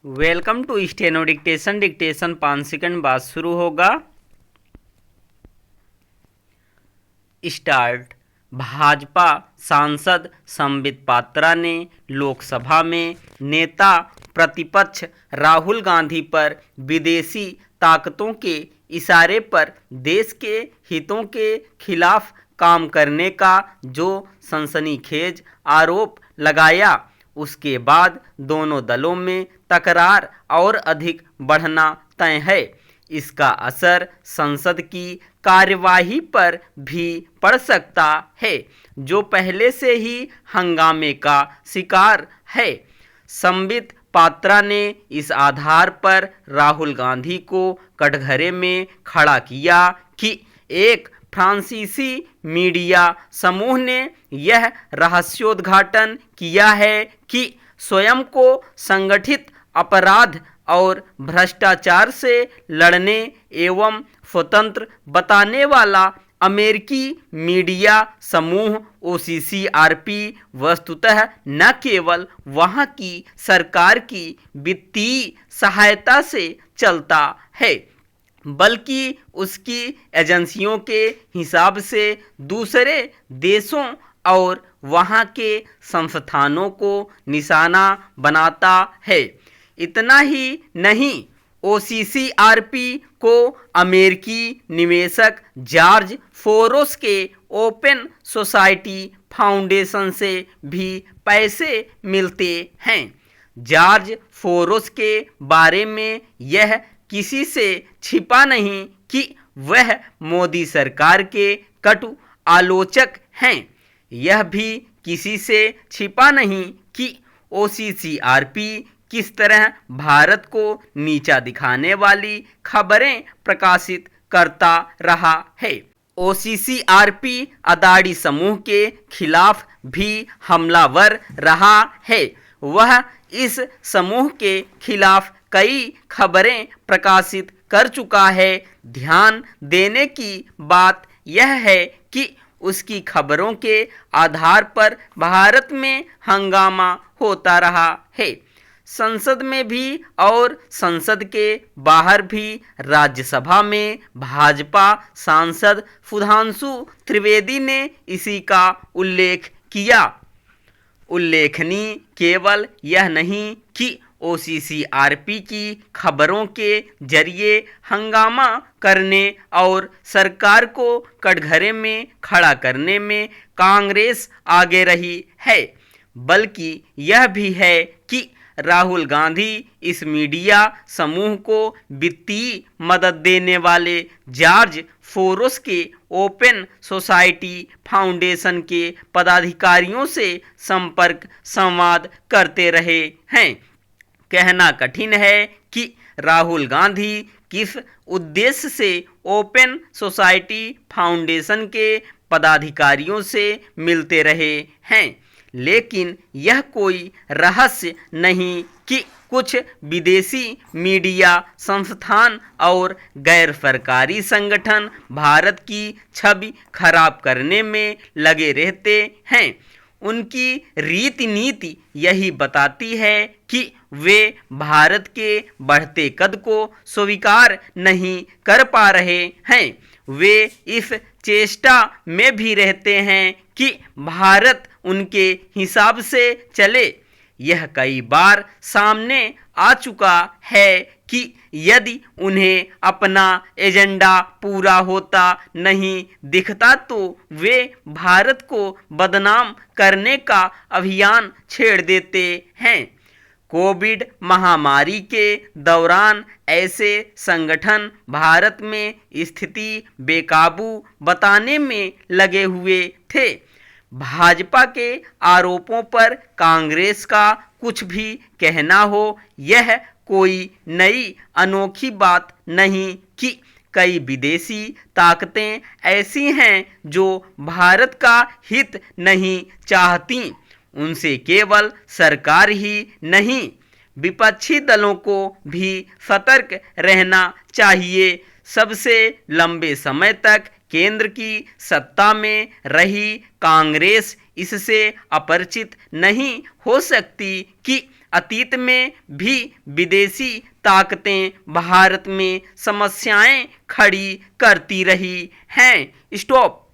Welcome to steno dictation. Dictation 5 second बाद शुरू होगा। स्टार्ट। भाजपा सांसद संबित पात्रा ने लोकसभा में नेता प्रतिपक्ष राहुल गांधी पर विदेशी ताकतों के इशारे पर देश के हितों के खिलाफ काम करने का जो सनसनीखेज आरोप लगाया, उसके बाद दोनों दलों में तकरार और अधिक बढ़ना तय है। इसका असर संसद की कार्यवाही पर भी पड़ सकता है, जो पहले से ही हंगामे का शिकार है। संबित पात्रा ने इस आधार पर राहुल गांधी को कटघरे में खड़ा किया कि एक फ्रांसीसी मीडिया समूह ने यह रहस्योद्घाटन किया है कि स्वयं को संगठित अपराध और भ्रष्टाचार से लड़ने एवं स्वतंत्र बताने वाला अमेरिकी मीडिया समूह OCCRP वस्तुतः न केवल वहां की सरकार की वित्तीय सहायता से चलता है, बल्कि उसकी एजेंसियों के हिसाब से दूसरे देशों और वहां के संस्थानों को निशाना बनाता है। इतना ही नहीं, OCCRP को अमेरिकी निवेशक जॉर्ज सोरोस के ओपन सोसाइटी फाउंडेशन से भी पैसे मिलते हैं। जॉर्ज सोरोस के बारे में यह किसी से छिपा नहीं कि वह मोदी सरकार के कटु आलोचक हैं। यह भी किसी से छिपा नहीं कि OCCRP किस तरह भारत को नीचा दिखाने वाली खबरें प्रकाशित करता रहा है। OCCRP अदानी समूह के खिलाफ भी हमलावर रहा है। वह इस समूह के खिलाफ कई खबरें प्रकाशित कर चुका है। ध्यान देने की बात यह है कि उसकी खबरों के आधार पर भारत में हंगामा होता रहा है। संसद में भी और संसद के बाहर भी राज्यसभा में भाजपा सांसद सुधांशु त्रिवेदी ने इसी का उल्लेख किया। उल्लेखनीय केवल यह नहीं कि OCCRP की खबरों के जरिए हंगामा करने और सरकार को कटघरे में खड़ा करने में कांग्रेस आगे रही है, बल्कि यह भी है कि राहुल गांधी इस मीडिया समूह को वित्तीय मदद देने वाले जॉर्ज सोरोस के ओपन सोसाइटी फाउंडेशन के पदाधिकारियों से संपर्क संवाद करते रहे हैं। कहना कठिन है कि राहुल गांधी किस उद्देश्य से ओपन सोसाइटी फाउंडेशन के पदाधिकारियों से मिलते रहे हैं, लेकिन यह कोई रहस्य नहीं कि कुछ विदेशी मीडिया संस्थान और गैर सरकारी संगठन भारत की छवि खराब करने में लगे रहते हैं। उनकी रीति नीति यही बताती है कि वे भारत के बढ़ते कद को स्वीकार नहीं कर पा रहे हैं। वे इस चेष्टा में भी रहते हैं कि भारत उनके हिसाब से चले। यह कई बार सामने आ चुका है कि यदि उन्हें अपना एजेंडा पूरा होता नहीं दिखता तो वे भारत को बदनाम करने का अभियान छेड़ देते हैं। कोविड महामारी के दौरान ऐसे संगठन भारत में स्थिति बेकाबू बताने में लगे हुए थे। भाजपा के आरोपों पर कांग्रेस का कुछ भी कहना हो, यह कोई नई अनोखी बात नहीं कि कई विदेशी ताकतें ऐसी हैं जो भारत का हित नहीं चाहती। उनसे केवल सरकार ही नहीं, विपक्षी दलों को भी सतर्क रहना चाहिए। सबसे लंबे समय तक केंद्र की सत्ता में रही कांग्रेस इससे अपरिचित नहीं हो सकती कि अतीत में भी विदेशी ताकतें भारत में समस्याएं खड़ी करती रही हैं। स्टॉप।